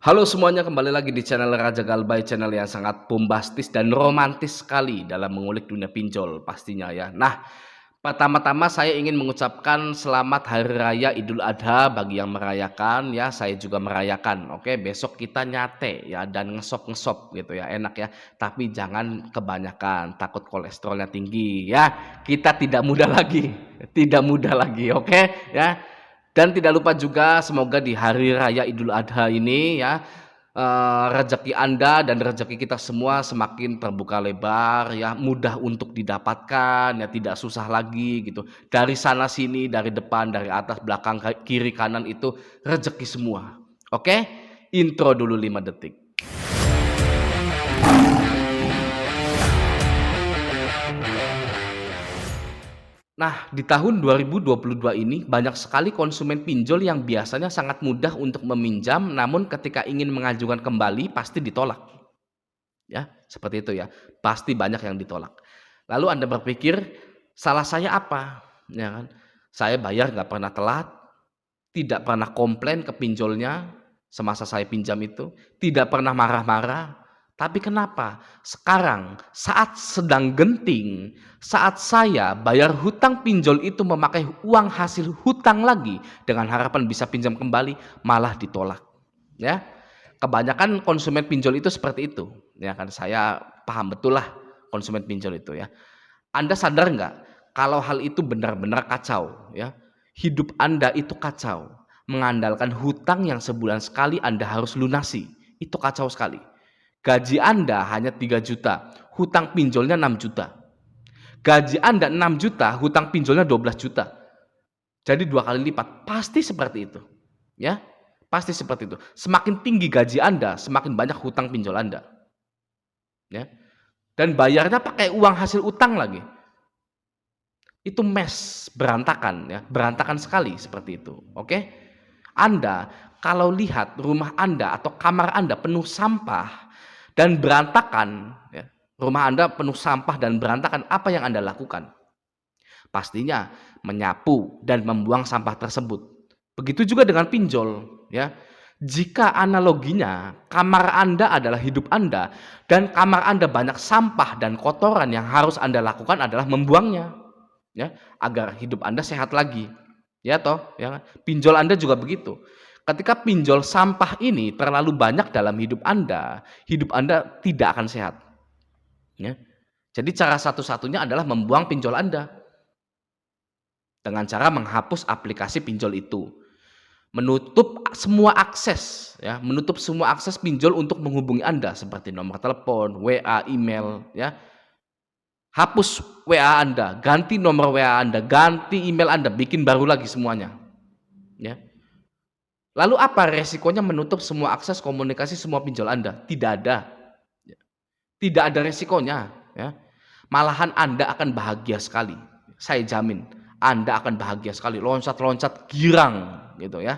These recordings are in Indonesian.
Halo semuanya, kembali lagi di channel Raja Galbay, channel yang sangat bombastis dan romantis sekali dalam mengulik dunia pinjol pastinya ya. Nah, pertama-tama saya ingin mengucapkan selamat Hari Raya Idul Adha bagi yang merayakan ya, saya juga merayakan. Oke, besok kita nyate ya dan ngesop-ngesop gitu ya, enak ya. Tapi jangan kebanyakan, takut kolesterolnya tinggi ya. Kita tidak muda lagi, tidak muda lagi, oke ya. Dan tidak lupa juga semoga di hari raya Idul Adha ini ya, rezeki Anda dan rezeki kita semua semakin terbuka lebar ya, mudah untuk didapatkan ya, tidak susah lagi gitu. Dari sana sini, dari depan, dari atas, belakang, kiri, kanan itu rezeki semua. Oke? Intro dulu 5 detik. Nah, di tahun 2022 ini banyak sekali konsumen pinjol yang biasanya sangat mudah untuk meminjam, namun ketika ingin mengajukan kembali pasti ditolak. Ya, seperti itu ya. Pasti banyak yang ditolak. Lalu Anda berpikir, salah saya apa? Ya kan? Saya bayar nggak pernah telat, tidak pernah komplain ke pinjolnya semasa saya pinjam itu, tidak pernah marah-marah. Tapi kenapa sekarang saat sedang genting, saat saya bayar hutang pinjol itu memakai uang hasil hutang lagi dengan harapan bisa pinjam kembali, malah ditolak. Ya, kebanyakan konsumen pinjol itu seperti itu. Ya kan, saya paham betul lah konsumen pinjol itu ya. Anda sadar nggak kalau hal itu benar-benar kacau ya? Hidup Anda itu kacau. Mengandalkan hutang yang sebulan sekali Anda harus lunasi. Itu kacau sekali. Gaji Anda hanya 3 juta, hutang pinjolnya 6 juta. Gaji Anda 6 juta, hutang pinjolnya 12 juta. Jadi 2 kali lipat. Pasti seperti itu. Ya, pasti seperti itu. Semakin tinggi gaji Anda, semakin banyak hutang pinjol Anda. Ya. Dan bayarnya pakai uang hasil utang lagi. Itu mess, berantakan ya, berantakan sekali seperti itu, oke? Anda kalau lihat rumah Anda atau kamar Anda penuh sampah dan berantakan ya, rumah Anda penuh sampah dan berantakan, apa yang Anda lakukan? Pastinya menyapu dan membuang sampah tersebut. Begitu juga dengan pinjol ya. Jika analoginya kamar Anda adalah hidup Anda dan kamar Anda banyak sampah dan kotoran, yang harus Anda lakukan adalah membuangnya. Ya, agar hidup Anda sehat lagi. Ya toh, ya kan? Pinjol Anda juga begitu. Ketika pinjol sampah ini terlalu banyak dalam hidup Anda tidak akan sehat. Ya. Jadi cara satu-satunya adalah membuang pinjol Anda dengan cara menghapus aplikasi pinjol itu. Menutup semua akses ya, menutup semua akses pinjol untuk menghubungi Anda seperti nomor telepon, WA, email ya. Hapus WA Anda, ganti nomor WA Anda, ganti email Anda, bikin baru lagi semuanya, ya. Lalu apa resikonya menutup semua akses komunikasi semua pinjol Anda? Tidak ada, ya. Tidak ada resikonya, ya. Malahan Anda akan bahagia sekali, saya jamin. Anda akan bahagia sekali, loncat-loncat girang, gitu ya.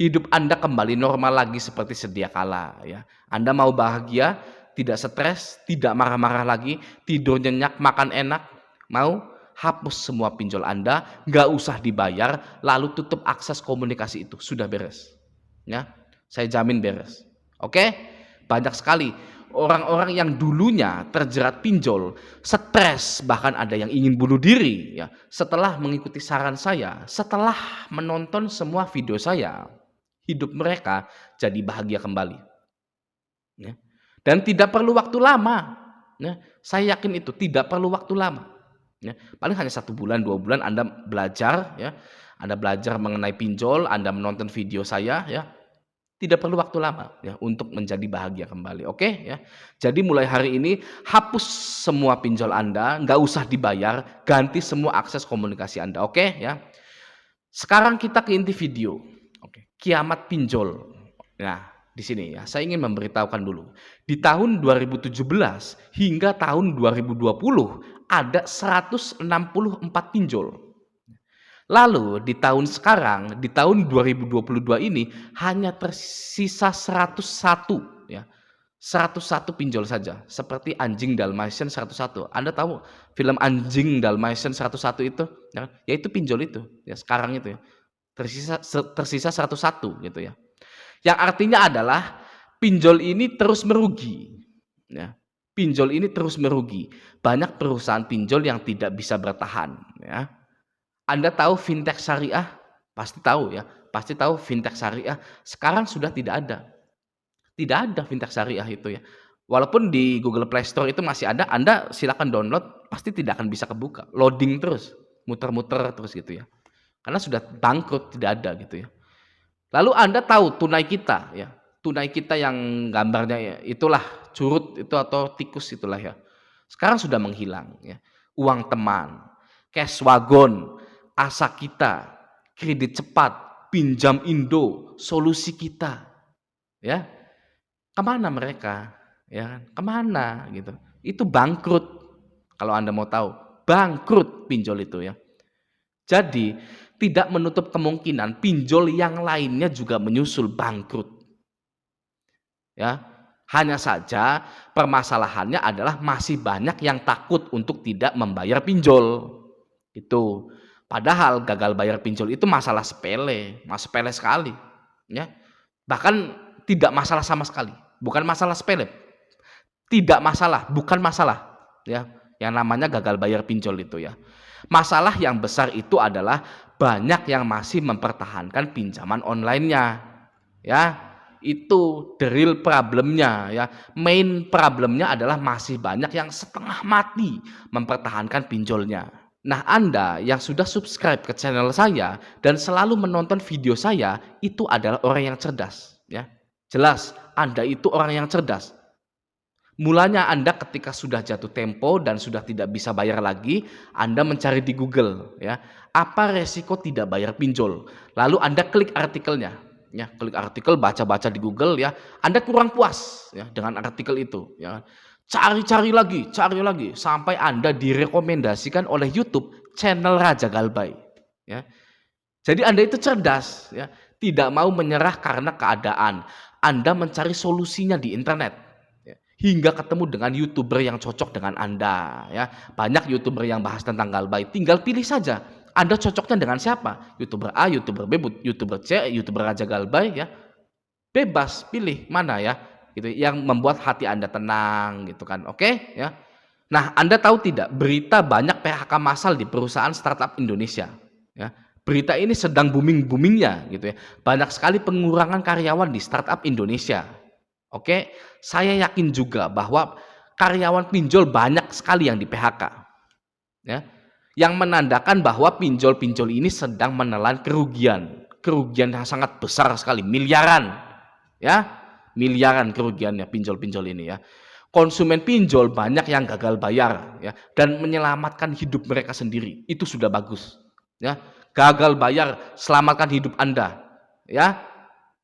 Hidup Anda kembali normal lagi seperti sedia kala, ya. Anda mau bahagia, tidak stres, tidak marah-marah lagi, tidur nyenyak, makan enak, mau hapus semua pinjol Anda, nggak usah dibayar, lalu tutup akses komunikasi itu, sudah beres. Ya, saya jamin beres. Oke? Banyak sekali orang-orang yang dulunya terjerat pinjol, stres, bahkan ada yang ingin bunuh diri ya, setelah mengikuti saran saya, setelah menonton semua video saya, hidup mereka jadi bahagia kembali. Ya. Dan tidak perlu waktu lama. Ya. Saya yakin itu tidak perlu waktu lama. Ya. Paling hanya 1 bulan, 2 bulan Anda belajar, ya. Anda belajar mengenai pinjol, Anda menonton video saya, ya. Tidak perlu waktu lama ya untuk menjadi bahagia kembali, oke ya. Jadi mulai hari ini hapus semua pinjol Anda, nggak usah dibayar, ganti semua akses komunikasi Anda, oke ya. Sekarang kita ke inti video, oke. Kiamat pinjol. Nah, di sini ya, saya ingin memberitahukan dulu. Di tahun 2017 hingga tahun 2020 ada 164 pinjol. Lalu di tahun sekarang, di tahun 2022 ini hanya tersisa 101 ya. 101 pinjol saja, seperti Anjing Dalmatian 101. Anda tahu film Anjing Dalmatian 101 itu? Ya, yaitu pinjol itu, ya sekarang itu ya. Tersisa 101 gitu ya. Yang artinya adalah pinjol ini terus merugi, ya. Pinjol ini terus merugi. Banyak perusahaan pinjol yang tidak bisa bertahan, ya. Anda tahu fintech syariah? Pasti tahu ya, pasti tahu fintech syariah. Sekarang sudah tidak ada. Tidak ada fintech syariah itu ya. Walaupun di Google Play Store itu masih ada, Anda silakan download, pasti tidak akan bisa kebuka. Loading terus, muter-muter terus gitu ya. Karena sudah bangkrut, tidak ada gitu ya. Lalu Anda tahu Tunai Kita ya. Tunai Kita yang gambarnya ya, itulah curut itu atau tikus itulah ya. Sekarang sudah menghilang ya. Uang Teman, Cash Wagon, Asa Kita, Kredit Cepat, Pinjam Indo, Solusi Kita. Ya. Kemana mereka? Ya kan? Kemana gitu? Itu bangkrut. Kalau Anda mau tahu, bangkrut pinjol itu ya. Jadi tidak menutup kemungkinan pinjol yang lainnya juga menyusul bangkrut. Ya, hanya saja permasalahannya adalah masih banyak yang takut untuk tidak membayar pinjol. Itu. Padahal gagal bayar pinjol itu masalah sepele, sepele sekali, ya. Bahkan tidak masalah sama sekali. Bukan masalah sepele. Tidak masalah, bukan masalah, ya. Yang namanya gagal bayar pinjol itu ya. Masalah yang besar itu adalah banyak yang masih mempertahankan pinjaman online-nya. Ya, itu the real problemnya ya. Main problemnya adalah masih banyak yang setengah mati mempertahankan pinjolnya. Nah, Anda yang sudah subscribe ke channel saya dan selalu menonton video saya, itu adalah orang yang cerdas ya. Jelas, Anda itu orang yang cerdas. Mulanya Anda ketika sudah jatuh tempo dan sudah tidak bisa bayar lagi, Anda mencari di Google ya, apa resiko tidak bayar pinjol. Lalu Anda klik artikelnya, ya, klik artikel, baca-baca di Google ya. Anda kurang puas ya dengan artikel itu ya. Cari lagi sampai Anda direkomendasikan oleh YouTube channel Raja Galbay ya. Jadi Anda itu cerdas ya, tidak mau menyerah karena keadaan. Anda mencari solusinya di internet. Hingga ketemu dengan YouTuber yang cocok dengan Anda ya. Banyak YouTuber yang bahas tentang Galbay, tinggal pilih saja Anda cocoknya dengan siapa, YouTuber A, YouTuber B, YouTuber C, YouTuber Raja Galbay ya. Bebas pilih mana ya gitu, yang membuat hati Anda tenang gitu kan. Oke ya. Nah, Anda tahu tidak, berita banyak PHK massal di perusahaan startup Indonesia ya. Berita ini sedang booming-boomingnya gitu ya. Banyak sekali pengurangan karyawan di startup Indonesia. Oke, saya yakin juga bahwa karyawan pinjol banyak sekali yang di PHK. Ya. Yang menandakan bahwa pinjol-pinjol ini sedang menelan kerugian yang sangat besar sekali, miliaran. Ya. Miliaran kerugiannya pinjol-pinjol ini ya. Konsumen pinjol banyak yang gagal bayar ya, dan menyelamatkan hidup mereka sendiri. Itu sudah bagus. Ya. Gagal bayar, selamatkan hidup Anda. Ya.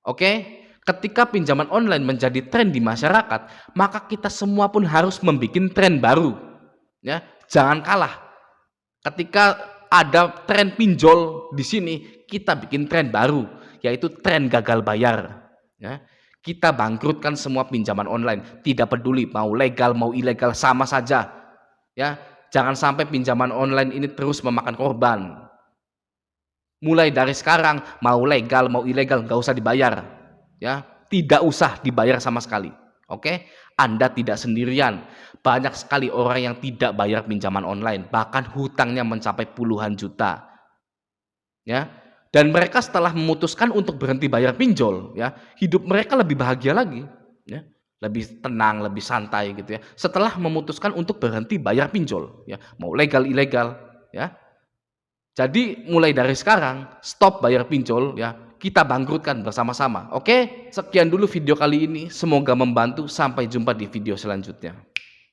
Oke. Ketika pinjaman online menjadi tren di masyarakat, maka kita semua pun harus membuat tren baru. Ya, jangan kalah. Ketika ada tren pinjol di sini, kita bikin tren baru, yaitu tren gagal bayar. Ya, kita bangkrutkan semua pinjaman online. Tidak peduli mau legal mau ilegal sama saja. Ya, jangan sampai pinjaman online ini terus memakan korban. Mulai dari sekarang mau legal mau ilegal nggak usah dibayar. Ya, tidak usah dibayar sama sekali. Oke, Anda tidak sendirian. Banyak sekali orang yang tidak bayar pinjaman online, bahkan hutangnya mencapai puluhan juta. Ya, dan mereka setelah memutuskan untuk berhenti bayar pinjol, ya, hidup mereka lebih bahagia lagi, ya, lebih tenang, lebih santai gitu ya. Setelah memutuskan untuk berhenti bayar pinjol, ya, mau legal ilegal, ya. Jadi mulai dari sekarang stop bayar pinjol ya. Kita bangkrutkan bersama-sama. Oke, sekian dulu video kali ini. Semoga membantu. Sampai jumpa di video selanjutnya.